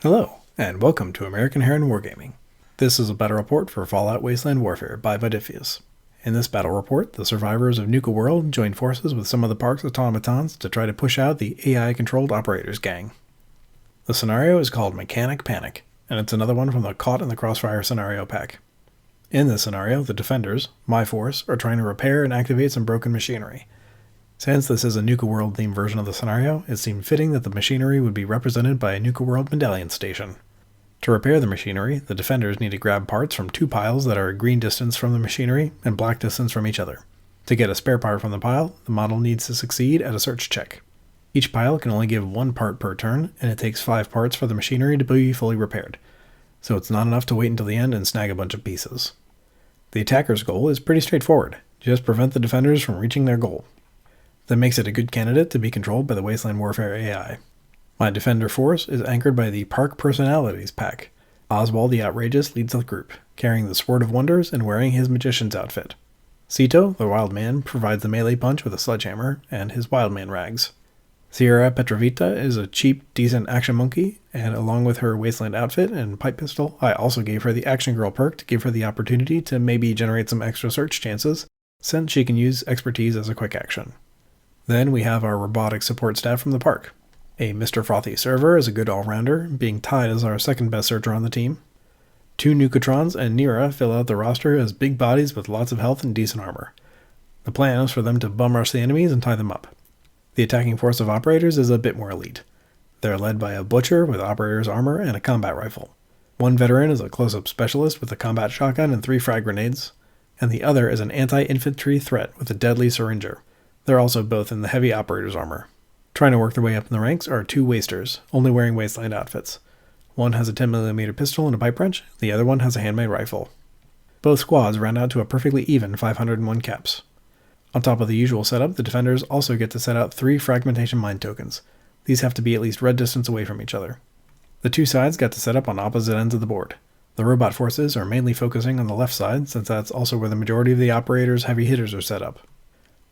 Hello, and welcome to American Heron Wargaming. This is a battle report for Fallout Wasteland Warfare by Medallion. In this battle report, the survivors of Nuka-World join forces with some of the park's automatons to try to push out the AI-controlled operators gang. The scenario is called Mechanic Panic, and it's another one from the Caught in the Crossfire scenario pack. In this scenario, the defenders, my force, are trying to repair and activate some broken machinery. Since this is a Nuka-World themed version of the scenario, it seemed fitting that the machinery would be represented by a Nuka-World Medallion station. To repair the machinery, the defenders need to grab parts from two piles that are a green distance from the machinery and black distance from each other. To get a spare part from the pile, the model needs to succeed at a search check. Each pile can only give one part per turn, and it takes 5 parts for the machinery to be fully repaired, so it's not enough to wait until the end and snag a bunch of pieces. The attacker's goal is pretty straightforward, just prevent the defenders from reaching their goal. That makes it a good candidate to be controlled by the Wasteland Warfare AI. My defender force is anchored by the Park Personalities pack. Oswald the Outrageous leads the group, carrying the Sword of Wonders and wearing his magician's outfit. Cito, the Wild Man, provides the melee punch with a sledgehammer and his Wild Man rags. Sierra Petrovita is a cheap, decent action monkey, and along with her Wasteland outfit and pipe pistol, I also gave her the Action Girl perk to give her the opportunity to maybe generate some extra search chances, since she can use expertise as a quick action. Then we have our robotic support staff from the park. A Mr. Frothy server is a good all-rounder, being tied as our second best searcher on the team. 2 Nukatrons and Nira fill out the roster as big bodies with lots of health and decent armor. The plan is for them to bum rush the enemies and tie them up. The attacking force of operators is a bit more elite. They're led by a butcher with operator's armor and a combat rifle. One veteran is a close-up specialist with a combat shotgun and 3 frag grenades, and the other is an anti-infantry threat with a deadly syringer. They're also both in the heavy operator's armor. Trying to work their way up in the ranks are 2 wasters, only wearing wasteland outfits. One has a 10mm pistol and a pipe wrench, the other one has a handmade rifle. Both squads round out to a perfectly even 501 caps. On top of the usual setup, the defenders also get to set out 3 fragmentation mine tokens. These have to be at least red distance away from each other. The 2 sides got to set up on opposite ends of the board. The robot forces are mainly focusing on the left side, since that's also where the majority of the operators' heavy hitters are set up.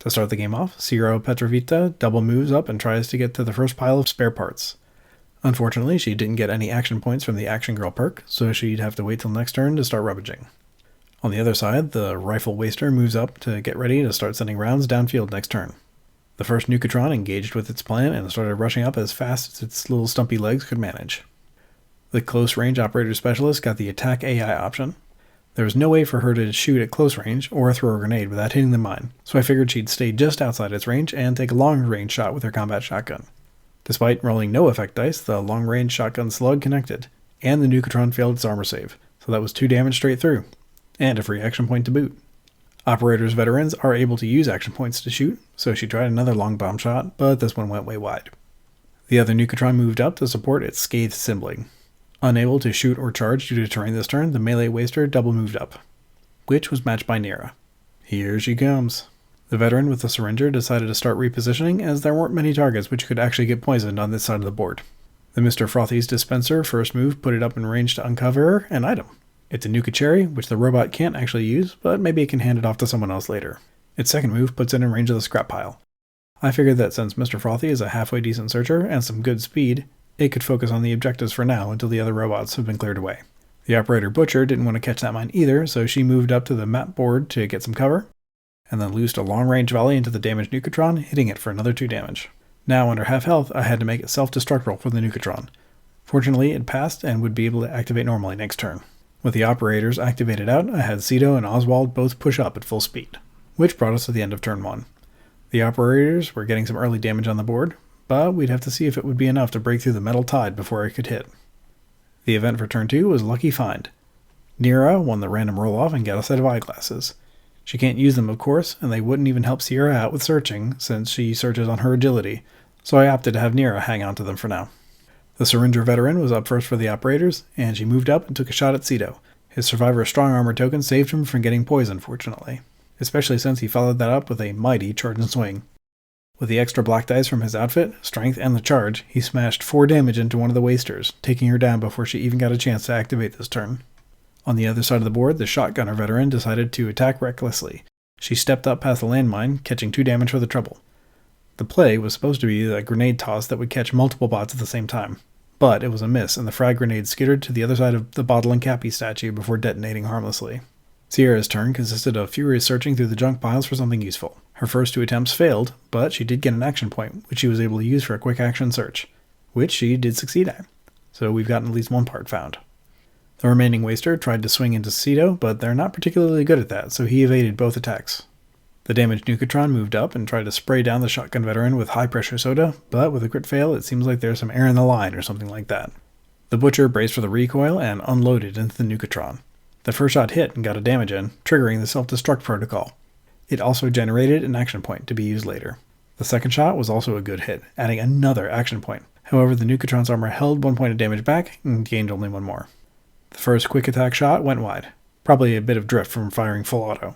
To start the game off, Sierra Petrovita double moves up and tries to get to the first pile of spare parts. Unfortunately, she didn't get any action points from the Action Girl perk, so she'd have to wait till next turn to start rummaging. On the other side, the Rifle Waster moves up to get ready to start sending rounds downfield next turn. The first Nukatron engaged with its plan and started rushing up as fast as its little stumpy legs could manage. The Close Range Operator Specialist got the Attack AI option. There was no way for her to shoot at close range or throw a grenade without hitting the mine, so I figured she'd stay just outside its range and take a long-range shot with her combat shotgun. Despite rolling no effect dice, the long-range shotgun slug connected, and the Nukatron failed its armor save, so that was 2 damage straight through, and a free action point to boot. Operators veterans are able to use action points to shoot, so she tried another long bomb shot, but this one went way wide. The other Nukatron moved up to support its scathed sibling. Unable to shoot or charge due to terrain this turn, the melee waster double moved up, which was matched by Nira. Here she comes. The veteran with the syringer decided to start repositioning as there weren't many targets which could actually get poisoned on this side of the board. The Mr. Frothy's dispenser first move put it up in range to uncover an item. It's a Nuka Cherry, which the robot can't actually use, but maybe it can hand it off to someone else later. Its second move puts it in range of the scrap pile. I figured that since Mr. Frothy is a halfway decent searcher and some good speed, it could focus on the objectives for now until the other robots have been cleared away. The operator Butcher didn't want to catch that mine either, so she moved up to the map board to get some cover, and then loosed a long-range volley into the damaged Nukatron, hitting it for another 2 damage. Now under half health, I had to make a self-destruct roll for the Nukatron. Fortunately, it passed and would be able to activate normally next turn. With the operators activated out, I had Cito and Oswald both push up at full speed, which brought us to the end of turn 1. The operators were getting some early damage on the board, but we'd have to see if it would be enough to break through the metal tide before it could hit. The event for turn 2 was Lucky Find. Nira won the random roll-off and got a set of eyeglasses. She can't use them, of course, and they wouldn't even help Sierra out with searching, since she searches on her agility, so I opted to have Nira hang on to them for now. The syringer veteran was up first for the operators, and she moved up and took a shot at Cito. His survivor's strong armor token saved him from getting poisoned, fortunately, especially since he followed that up with a mighty charge and swing. With the extra black dice from his outfit, strength, and the charge, he smashed 4 damage into one of the wasters, taking her down before she even got a chance to activate this turn. On the other side of the board, the shotgunner veteran decided to attack recklessly. She stepped up past the landmine, catching 2 damage for the trouble. The play was supposed to be a grenade toss that would catch multiple bots at the same time, but it was a miss and the frag grenade skittered to the other side of the Bottle and Cappy statue before detonating harmlessly. Sierra's turn consisted of furious searching through the junk piles for something useful. Her first 2 attempts failed, but she did get an action point, which she was able to use for a quick action search, which she did succeed at. So we've gotten at least one part found. The remaining waster tried to swing into Cito, but they're not particularly good at that, so he evaded both attacks. The damaged Nukatron moved up and tried to spray down the shotgun veteran with high-pressure soda, but with a crit fail, it seems like there's some air in the line or something like that. The Butcher braced for the recoil and unloaded into the Nukatron. The first shot hit and got a damage in, triggering the self-destruct protocol. It also generated an action point to be used later. The second shot was also a good hit, adding another action point. However, the Nukatron's armor held 1 point of damage back and gained only 1 more. The first quick attack shot went wide, probably a bit of drift from firing full auto.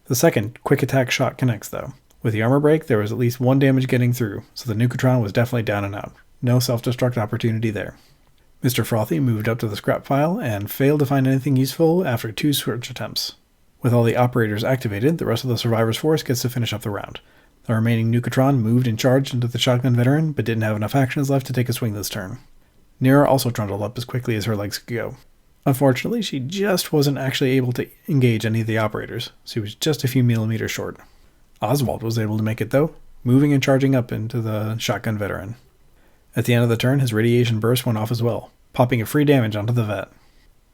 The second quick attack shot connects though. With the armor break, there was at least 1 damage getting through, so the Nukatron was definitely down and out. No self-destruct opportunity there. Mr. Frothy moved up to the scrap pile and failed to find anything useful after 2 search attempts. With all the operators activated, the rest of the survivors' force gets to finish up the round. The remaining Nukatron moved and charged into the shotgun veteran, but didn't have enough actions left to take a swing this turn. Nira also trundled up as quickly as her legs could go. Unfortunately, she just wasn't actually able to engage any of the operators. She was just a few millimeters short. Oswald was able to make it though, moving and charging up into the shotgun veteran. At the end of the turn, his radiation burst went off as well, popping a free damage onto the vet.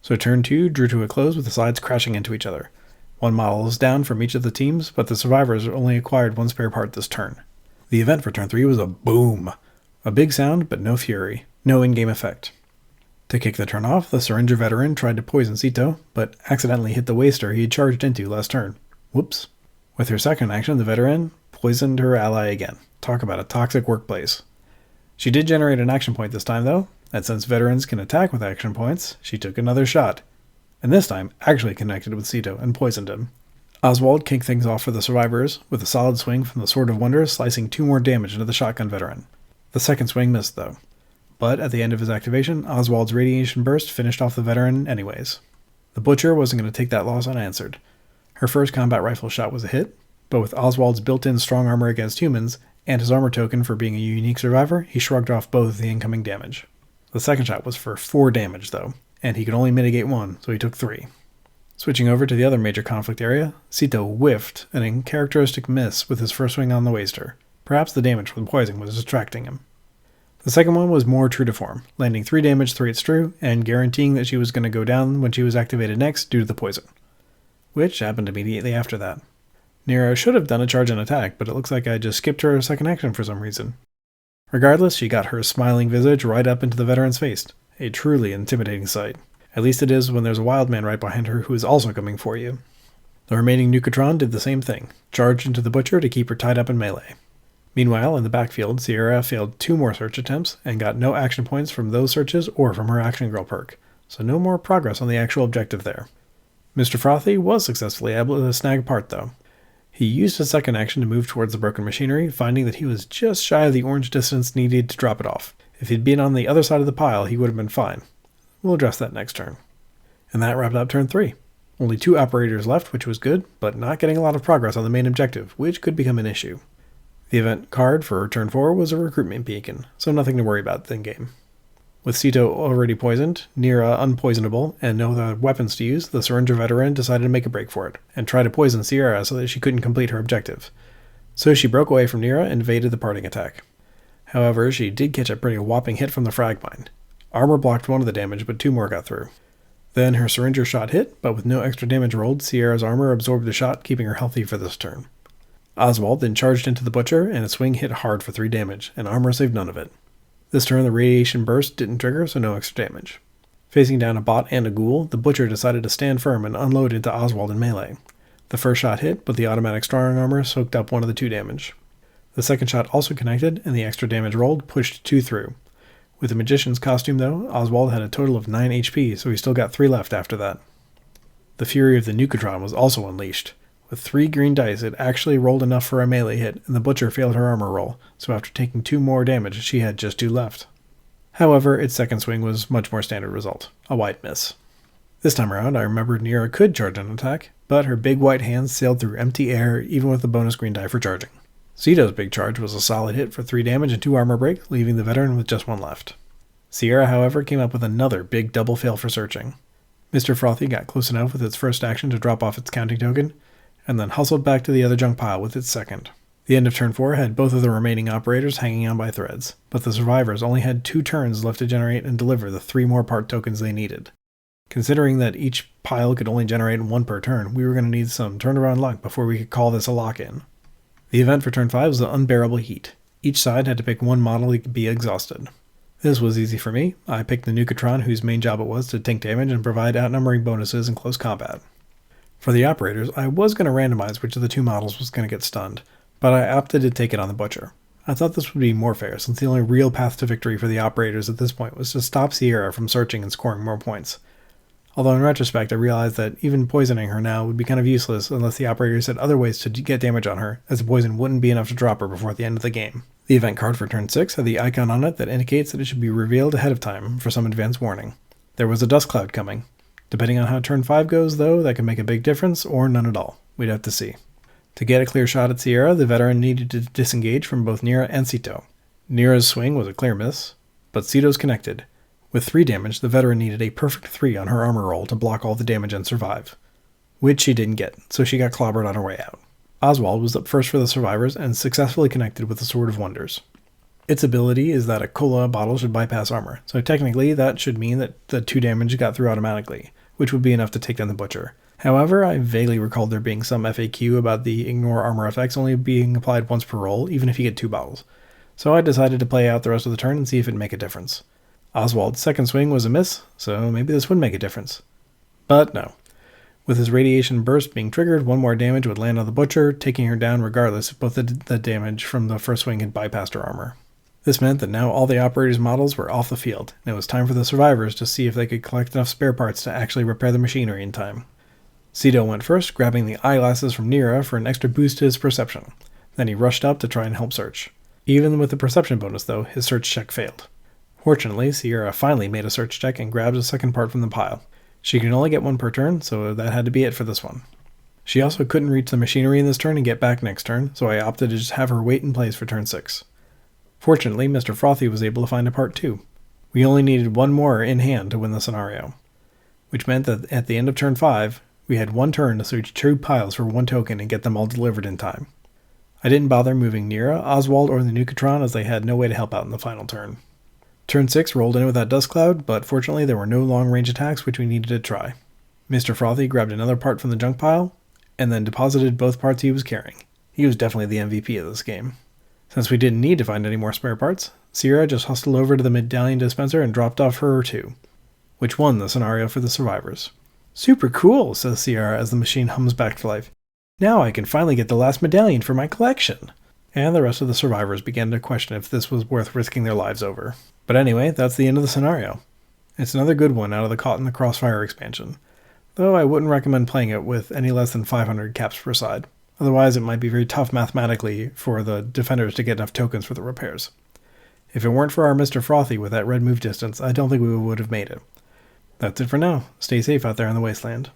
So turn 2 drew to a close with the sides crashing into each other. 1 model is down from each of the teams, but the survivors only acquired 1 spare part this turn. The event for turn 3 was a boom. A big sound, but no fury. No in-game effect. To kick the turn off, the Syringer veteran tried to poison Cito, but accidentally hit the waster he had charged into last turn. Whoops. With her second action, the veteran poisoned her ally again. Talk about a toxic workplace. She did generate an action point this time though, and since veterans can attack with action points, she took another shot. And this time actually connected with Cito and poisoned him. Oswald kicked things off for the survivors, with a solid swing from the Sword of Wonder slicing 2 more damage into the shotgun veteran. The second swing missed though. But at the end of his activation, Oswald's radiation burst finished off the veteran anyways. The Butcher wasn't going to take that loss unanswered. Her first combat rifle shot was a hit, but with Oswald's built-in strong armor against humans, and his armor token for being a unique survivor, he shrugged off both of the incoming damage. The second shot was for 4 damage though, and he could only mitigate 1, so he took 3. Switching over to the other major conflict area, Cito whiffed an uncharacteristic miss with his first swing on the waster. Perhaps the damage from the poison was distracting him. The second one was more true to form, landing 3 damage through its true, and guaranteeing that she was going to go down when she was activated next due to the poison. Which happened immediately after that. Nira should have done a charge and attack, but it looks like I just skipped her second action for some reason. Regardless, she got her smiling visage right up into the veteran's face. A truly intimidating sight. At least it is when there's a wild man right behind her who is also coming for you. The remaining Nukatron did the same thing, charged into the Butcher to keep her tied up in melee. Meanwhile, in the backfield, Sierra failed 2 more search attempts and got no action points from those searches or from her Action Girl perk, so no more progress on the actual objective there. Mr. Frothy was successfully able to snag a part though. He used his second action to move towards the broken machinery, finding that he was just shy of the orange distance needed to drop it off. If he'd been on the other side of the pile, he would have been fine. We'll address that next turn. And that wrapped up turn 3. Only 2 operators left, which was good, but not getting a lot of progress on the main objective, which could become an issue. The event card for turn 4 was a recruitment beacon, so nothing to worry about in-game. With Cito already poisoned, Nira unpoisonable, and no other weapons to use, the Syringer veteran decided to make a break for it, and try to poison Sierra so that she couldn't complete her objective. So she broke away from Nira and evaded the parting attack. However, she did catch a pretty whopping hit from the frag mine. Armor blocked 1 of the damage, but 2 more got through. Then her Syringer shot hit, but with no extra damage rolled, Sierra's armor absorbed the shot, keeping her healthy for this turn. Oswald then charged into the Butcher, and a swing hit hard for 3 damage, and armor saved none of it. This turn the radiation burst didn't trigger, so no extra damage. Facing down a bot and a ghoul, the Butcher decided to stand firm and unload into Oswald in melee. The first shot hit, but the automatic strong armor soaked up 1 of the 2 damage. The second shot also connected, and the extra damage rolled pushed 2 through. With the Magician's costume though, Oswald had a total of 9 HP, so he still got 3 left after that. The fury of the Nukatron was also unleashed. With 3 green dice, it actually rolled enough for a melee hit, and the Butcher failed her armor roll, so after taking 2 more damage, she had just 2 left. However, its second swing was much more standard result, a white miss. This time around, I remembered Nira could charge an attack, but her big white hands sailed through empty air even with the bonus green die for charging. Cito's big charge was a solid hit for 3 damage and 2 armor break, leaving the veteran with just 1 left. Sierra, however, came up with another big double fail for searching. Mr. Frothy got close enough with its first action to drop off its counting token, and then hustled back to the other junk pile with its second. The end of turn 4 had both of the remaining operators hanging on by threads, but the survivors only had 2 turns left to generate and deliver the 3 more part tokens they needed. Considering that each pile could only generate 1 per turn, we were going to need some turnaround luck before we could call this a lock-in. The event for turn 5 was the unbearable heat. Each side had to pick one model to be exhausted. This was easy for me. I picked the Nuka-Tron, whose main job it was to tank damage and provide outnumbering bonuses in close combat. For the operators, I was going to randomize which of the 2 models was going to get stunned, but I opted to take it on the Butcher. I thought this would be more fair, since the only real path to victory for the operators at this point was to stop Sierra from searching and scoring more points. Although in retrospect I realized that even poisoning her now would be kind of useless unless the operators had other ways to get damage on her, as the poison wouldn't be enough to drop her before the end of the game. The event card for turn 6 had the icon on it that indicates that it should be revealed ahead of time for some advance warning. There was a dust cloud coming. Depending on how turn 5 goes though, that could make a big difference, or none at all. We'd have to see. To get a clear shot at Sierra, the veteran needed to disengage from both Nira and Cito. Nira's swing was a clear miss, but Cito's connected. With 3 damage, the veteran needed a perfect 3 on her armor roll to block all the damage and survive. Which she didn't get, so she got clobbered on her way out. Oswald was up first for the survivors and successfully connected with the Sword of Wonders. Its ability is that a cola bottle should bypass armor, so technically that should mean that the 2 damage got through automatically, which would be enough to take down the Butcher. However, I vaguely recalled there being some FAQ about the ignore armor effects only being applied once per roll, even if you get 2 bottles. So I decided to play out the rest of the turn and see if it'd make a difference. Oswald's second swing was a miss, so maybe this would make a difference. But no. With his radiation burst being triggered, 1 more damage would land on the Butcher, taking her down regardless if both the damage from the first swing had bypassed her armor. This meant that now all the operators' models were off the field, and it was time for the survivors to see if they could collect enough spare parts to actually repair the machinery in time. Cito went first, grabbing the eyeglasses from Nira for an extra boost to his perception. Then he rushed up to try and help search. Even with the perception bonus though, his search check failed. Fortunately, Sierra finally made a search check and grabbed a second part from the pile. She could only get 1 per turn, so that had to be it for this one. She also couldn't reach the machinery in this turn and get back next turn, so I opted to just have her wait in place for turn 6. Fortunately, Mr. Frothy was able to find a part too. We only needed 1 more in hand to win the scenario, which meant that at the end of turn 5, we had 1 turn to search 2 piles for 1 token and get them all delivered in time. I didn't bother moving Nira, Oswald, or the Nuka-Tron as they had no way to help out in the final turn. Turn 6 rolled in with that dust cloud, but fortunately there were no long-range attacks which we needed to try. Mr. Frothy grabbed another part from the junk pile, and then deposited both parts he was carrying. He was definitely the MVP of this game. Since we didn't need to find any more spare parts, Sierra just hustled over to the Medallion dispenser and dropped off her 2, which won the scenario for the survivors. "Super cool," says Sierra as the machine hums back to life. "Now I can finally get the last medallion for my collection." And the rest of the survivors began to question if this was worth risking their lives over. But anyway, that's the end of the scenario. It's another good one out of the Caught in the Crossfire expansion, though I wouldn't recommend playing it with any less than 500 caps per side. Otherwise it might be very tough mathematically for the defenders to get enough tokens for the repairs. If it weren't for our Mr. Frothy with that red move distance, I don't think we would have made it. That's it for now. Stay safe out there in the wasteland.